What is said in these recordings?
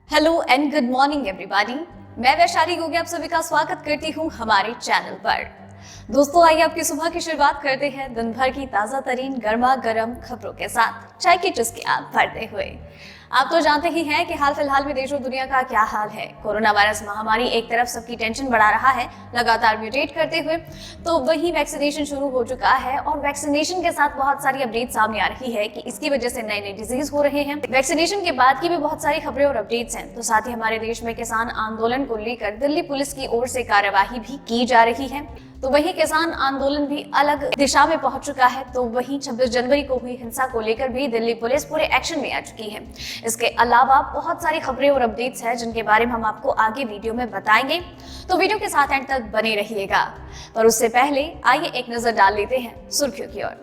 Hello and good morning everybody. मैं वैशाली गोगी आप सभी का स्वागत करती हूँ हमारे चैनल पर। दोस्तों आइए आपकी सुबह की शुरुआत करते हैं दिन भर की ताजा तरीन गर्मा गर्म खबरों के साथ, चाय की चुस्कियां भरते हुए। आप तो जानते ही हैं कि हाल फिलहाल में देश और दुनिया का क्या हाल है। कोरोना वायरस महामारी एक तरफ सबकी टेंशन बढ़ा रहा है, लगातार म्यूटेट करते हुए, तो वही वैक्सीनेशन शुरू हो चुका है और वैक्सीनेशन के साथ बहुत सारी अपडेट सामने आ रही है कि इसकी वजह से नए नए डिजीज हो रहे हैं। वैक्सीनेशन के बाद की भी बहुत सारी खबरें और अपडेट्स हैं। तो साथ ही हमारे देश में किसान आंदोलन को लेकर दिल्ली पुलिस की ओर से कार्यवाही भी की जा रही है। तो वही किसान आंदोलन भी अलग दिशा में पहुंच चुका है। तो वही 26 जनवरी को हुई हिंसा को लेकर भी दिल्ली पुलिस पूरे एक्शन में आ चुकी है। इसके अलावा बहुत सारी खबरें और अपडेट्स हैं जिनके बारे में हम आपको आगे वीडियो में बताएंगे, तो वीडियो के साथ एंड तक बने रहिएगा। पर उससे पहले आइए एक नजर डाल लेते हैं सुर्खियों की ओर।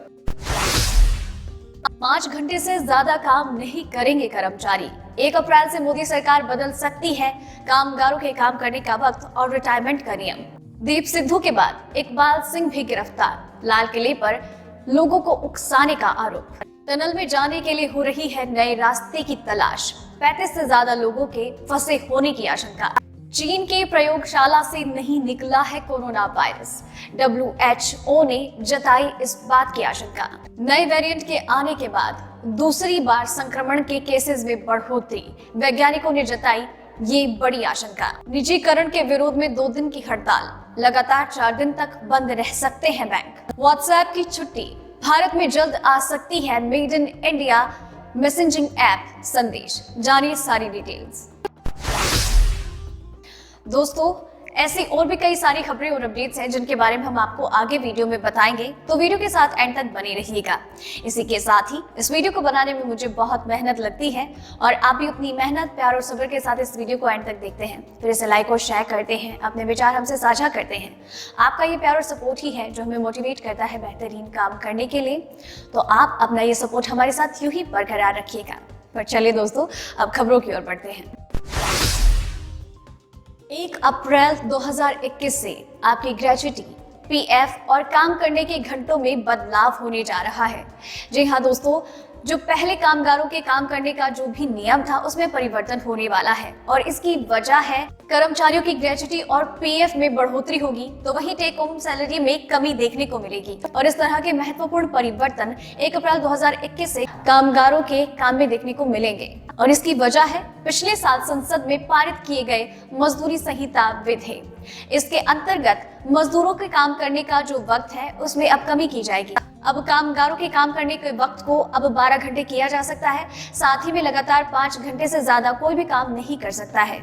5 घंटे से ज्यादा काम नहीं करेंगे कर्मचारी। 1 अप्रैल से मोदी सरकार बदल सकती है कामगारों के काम करने का वक्त और रिटायरमेंट का नियम। दीप सिद्धू के बाद इकबाल सिंह भी गिरफ्तार। लाल किले पर लोगों को उकसाने का आरोप। टनल में जाने के लिए हो रही है नए रास्ते की तलाश। 35 से ज्यादा लोगों के फंसे होने की आशंका। चीन की प्रयोगशाला से नहीं निकला है कोरोना वायरस। WHO ने जताई इस बात की आशंका। नए वेरिएंट के आने के बाद दूसरी बार संक्रमण के केसेस में बढ़ोतरी। वैज्ञानिकों ने जताई ये बड़ी आशंका। निजीकरण के विरोध में 2 दिन की हड़ताल। लगातार 4 दिन तक बंद रह सकते हैं बैंक। व्हाट्सएप की छुट्टी। भारत में जल्द आ सकती है made in India messaging app संदेश। जानिए सारी डिटेल्स। दोस्तों ऐसी और भी कई सारी खबरें और अपडेट्स हैं जिनके बारे में हम आपको आगे वीडियो में बताएंगे, तो वीडियो के साथ एंड तक बने रहिएगा। इसी के साथ ही इस वीडियो को बनाने में मुझे बहुत मेहनत लगती है और आप भी अपनी मेहनत, प्यार और सब्र के साथ इस वीडियो को एंड तक देखते हैं, फिर इसे लाइक और शेयर करते हैं, अपने विचार हमसे साझा करते हैं। आपका ये प्यार और सपोर्ट ही है जो हमें मोटिवेट करता है बेहतरीन काम करने के लिए। तो आप अपना ये सपोर्ट हमारे साथ यूं ही बरकरार रखिएगा। पर चलिए दोस्तों अब खबरों की ओर बढ़ते हैं। 1 अप्रैल 2021 से आपकी ग्रेच्युटी, PF और काम करने के घंटों में बदलाव होने जा रहा है। जी हाँ दोस्तों, जो पहले कामगारों के काम करने का जो भी नियम था उसमें परिवर्तन होने वाला है और इसकी वजह है कर्मचारियों की ग्रेच्युटी और PF में बढ़ोतरी होगी, तो वही टेक होम सैलरी में कमी देखने को मिलेगी। और इस तरह के महत्वपूर्ण परिवर्तन 1 अप्रैल 2021 से कामगारों के काम में देखने को मिलेंगे और इसकी वजह है पिछले साल संसद में पारित किए गए मजदूरी संहिता विधेयक। इसके अंतर्गत मजदूरों के काम करने का जो वक्त है उसमें अब कमी की जाएगी। अब कामगारों के काम करने के वक्त को अब 12 घंटे किया जा सकता है। साथ ही में लगातार 5 घंटे से ज्यादा कोई भी काम नहीं कर सकता है।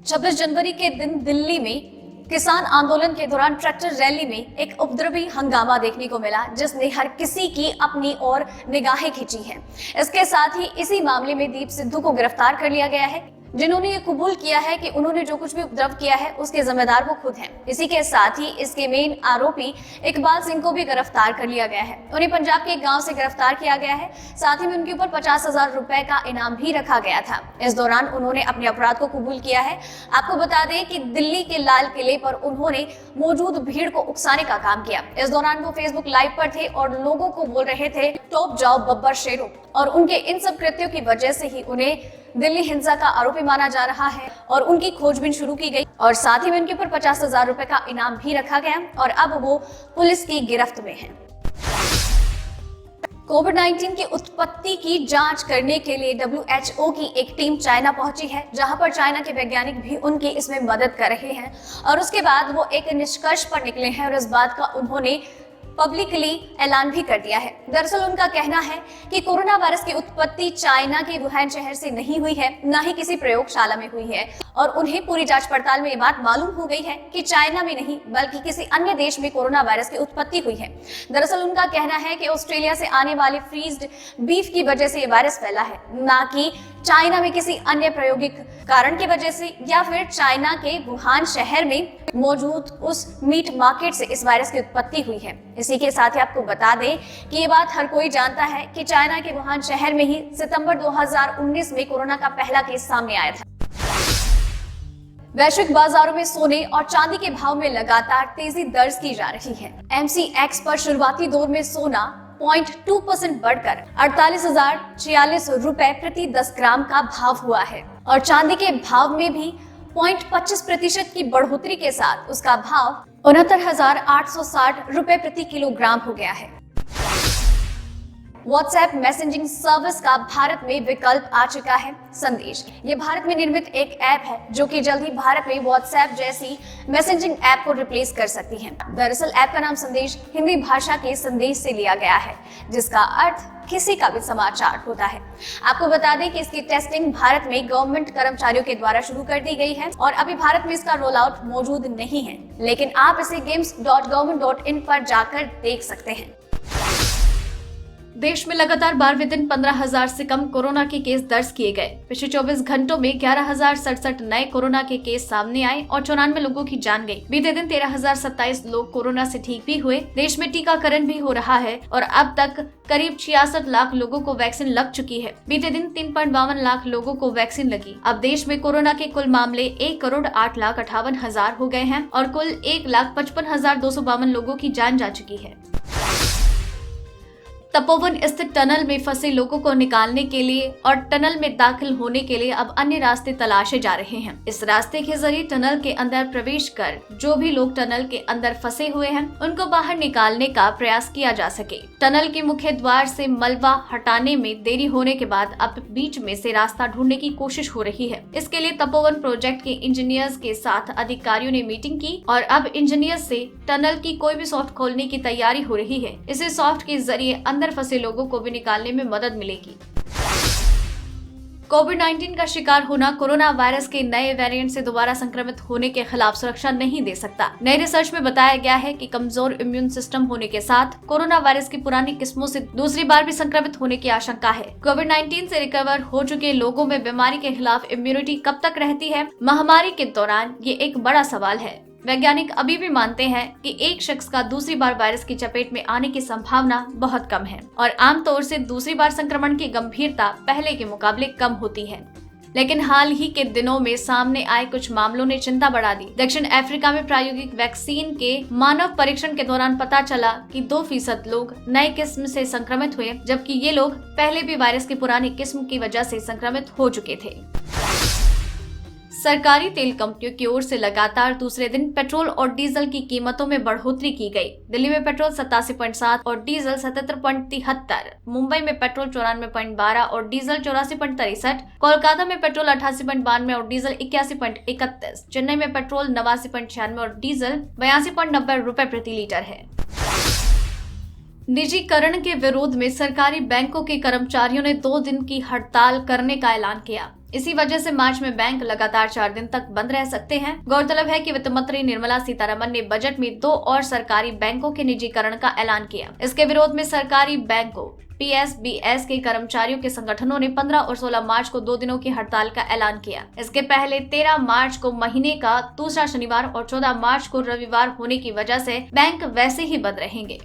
26 जनवरी के दिन दिल्ली में किसान आंदोलन के दौरान ट्रैक्टर रैली में एक उपद्रवी हंगामा देखने को मिला जिसने हर किसी की अपनी ओर निगाहें खींची है। इसके साथ ही इसी मामले में दीप सिद्धू को गिरफ्तार कर लिया गया है, जिन्होंने ये कबूल किया है कि उन्होंने जो कुछ भी उपद्रव किया है उसके जिम्मेदार वो खुद हैं। इसी के साथ ही इसके मेन आरोपी इकबाल सिंह को भी गिरफ्तार कर लिया गया है। उन्हें पंजाब के एक गांव से गिरफ्तार किया गया है। साथ ही में उनके ऊपर 50,000 रुपए का इनाम भी रखा गया था। इस दौरान उन्होंने अपने अपराध को कबूल किया है। आपको बता दें कि दिल्ली के लाल किले पर उन्होंने मौजूद भीड़ को उकसाने का काम किया। इस दौरान वो फेसबुक लाइव पर थे और लोगों को बोल रहे थे टॉप जाओ बब्बर शेरों, और उनके इन सब कृत्यों की वजह से ही उन्हें दिल्ली हिंसा का आरोपी माना जा रहा है और उनकी खोजबीन शुरू की गई और साथ ही में उनके ऊपर 50,000 रुपए का इनाम भी रखा गया और अब वो पुलिस की गिरफ्त में हैं। कोविड-19 की उत्पत्ति की जांच करने के लिए WHO की एक टीम चाइना पहुंची है, जहां पर चाइना के वैज्ञानिक भी उनकी इसमें मदद कर रहे हैं और उसके बाद वो एक निष्कर्ष पर निकले हैं और इस बात का उन्होंने पब्लिकली ऐलान भी कर दिया है। दरअसल उनका कहना है कि कोरोना वायरस की उत्पत्ति चाइना के वुहान शहर से नहीं हुई है, न ही किसी प्रयोगशाला में हुई है और उन्हें पूरी जांच पड़ताल में ये बात मालूम हो गई है कि चाइना में नहीं बल्कि किसी अन्य देश में कोरोना वायरस की उत्पत्ति हुई है। दरअसल उनका कहना है कि ऑस्ट्रेलिया से आने वाले फ्रीज्ड बीफ की वजह से ये वायरस फैला है, ना कि चाइना में किसी अन्य प्रायोगिक कारण की वजह से या फिर चाइना के वुहान शहर में मौजूद उस मीट मार्केट से इस वायरस की उत्पत्ति हुई है। इसी के साथ ही आपको बता दें कि ये बात हर कोई जानता है कि चाइना के वुहान शहर में ही सितंबर 2019 में कोरोना का पहला केस सामने आया था। वैश्विक बाजारों में सोने और चांदी के भाव में लगातार तेजी दर्ज की जा रही है। MCX पर शुरुआती दौर में सोना 0.2% बढ़कर 48,046 रुपए प्रति 10 ग्राम का भाव हुआ है और चांदी के भाव में भी 0.25% की बढ़ोतरी के साथ उसका भाव 69,860 रुपए प्रति किलोग्राम हो गया है। व्हाट्सएप मैसेजिंग सर्विस का भारत में विकल्प आ चुका है संदेश। ये भारत में निर्मित एक ऐप है जो कि जल्द ही भारत में व्हाट्सएप जैसी मैसेजिंग ऐप को रिप्लेस कर सकती है। दरअसल ऐप का नाम संदेश हिंदी भाषा के संदेश से लिया गया है, जिसका अर्थ किसी का भी समाचार होता है। आपको बता दें कि इसकी टेस्टिंग भारत में गवर्नमेंट कर्मचारियों के द्वारा शुरू कर दी गई है और अभी भारत में इसका रोल आउट मौजूद नहीं है, लेकिन आप इसे games.government.in पर जाकर देख सकते हैं। देश में लगातार 12वें दिन 15,000 से कम कोरोना के केस दर्ज किए गए। पिछले 24 घंटों में 11,067 नए कोरोना के केस सामने आए और 94 लोगों की जान गई। बीते दिन 13,027 लोग कोरोना से ठीक भी हुए। देश में टीकाकरण भी हो रहा है और अब तक करीब 66 लाख लोगों को वैक्सीन लग चुकी है। बीते दिन 3.52 लाख लोगों को वैक्सीन लगी। अब देश में कोरोना के कुल मामले 1,08,58,000 हो गए हैं और कुल 1,55,252 लोगों की जान जा चुकी है। तपोवन स्थित टनल में फंसे लोगों को निकालने के लिए और टनल में दाखिल होने के लिए अब अन्य रास्ते तलाशे जा रहे हैं। इस रास्ते के जरिए टनल के अंदर प्रवेश कर जो भी लोग टनल के अंदर फंसे हुए हैं उनको बाहर निकालने का प्रयास किया जा सके। टनल के मुख्य द्वार से मलबा हटाने में देरी होने के बाद अब बीच में से रास्ता ढूंढने की कोशिश हो रही है। इसके लिए तपोवन प्रोजेक्ट के इंजीनियर्स के साथ अधिकारियों ने मीटिंग की और अब इंजीनियर्स से टनल की कोई भी सॉफ्ट खोलने की तैयारी हो रही है। इसे सॉफ्ट के जरिए अंदर फंसे लोगों को भी निकालने में मदद मिलेगी। कोविड-19 का शिकार होना कोरोना वायरस के नए वेरिएंट से दोबारा संक्रमित होने के खिलाफ सुरक्षा नहीं दे सकता। नई रिसर्च में बताया गया है कि कमजोर इम्यून सिस्टम होने के साथ कोरोना वायरस की पुरानी किस्मों से दूसरी बार भी संक्रमित होने की आशंका है। कोविड-19 से रिकवर हो चुके लोगों में बीमारी के खिलाफ इम्यूनिटी कब तक रहती है, महामारी के दौरान ये एक बड़ा सवाल है। वैज्ञानिक अभी भी मानते हैं कि एक शख्स का दूसरी बार वायरस की चपेट में आने की संभावना बहुत कम है और आमतौर से दूसरी बार संक्रमण की गंभीरता पहले के मुकाबले कम होती है। लेकिन हाल ही के दिनों में सामने आए कुछ मामलों ने चिंता बढ़ा दी। दक्षिण अफ्रीका में प्रायोगिक वैक्सीन के मानव परीक्षण के दौरान पता चला कि 2% लोग नए किस्म से संक्रमित हुए, जबकि ये लोग पहले भी वायरस की पुरानी किस्म की वजह से संक्रमित हो चुके थे। सरकारी तेल कंपनियों की ओर से लगातार दूसरे दिन पेट्रोल और डीजल की कीमतों में बढ़ोतरी की गई। दिल्ली में पेट्रोल 87.7 और डीजल 77.73, मुंबई में पेट्रोल 94.12 और डीजल 84.63, कोलकाता में पेट्रोल 88.92 और डीजल 81.31, चेन्नई में पेट्रोल 89.96 और डीजल 82.90 रुपए प्रति लीटर है। निजीकरण के विरोध में सरकारी बैंकों के कर्मचारियों ने 2 दिन की हड़ताल करने का ऐलान किया। इसी वजह से मार्च में बैंक लगातार 4 दिन तक बंद रह सकते हैं। गौरतलब है कि वित्त मंत्री निर्मला सीतारमण ने बजट में 2 और सरकारी बैंकों के निजीकरण का ऐलान किया। इसके विरोध में सरकारी बैंकों PSBS के कर्मचारियों के संगठनों ने 15 और 16 मार्च को 2 दिनों की हड़ताल का ऐलान किया। इसके पहले 13 मार्च को महीने का दूसरा शनिवार और 14 मार्च को रविवार होने की वजह से बैंक वैसे ही बंद रहेंगे।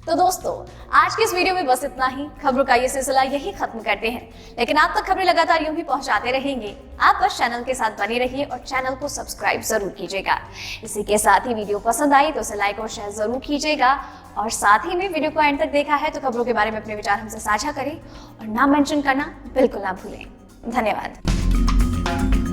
तो दोस्तों, आज की इस वीडियो में बस इतना ही। खबरों का ये सिलसिला यही खत्म करते हैं, लेकिन आप तक खबरें लगातार यूं ही पहुंचाते रहेंगे। आप बस चैनल के साथ बने रहिए और चैनल को सब्सक्राइब जरूर कीजिएगा। इसी के साथ ही वीडियो पसंद आई तो उसे लाइक और शेयर जरूर कीजिएगा और साथ ही में वीडियो को एंड तक देखा है तो खबरों के बारे में अपने विचार हमसे साझा करें और नाम मेंशन करना बिल्कुल ना भूलें। धन्यवाद।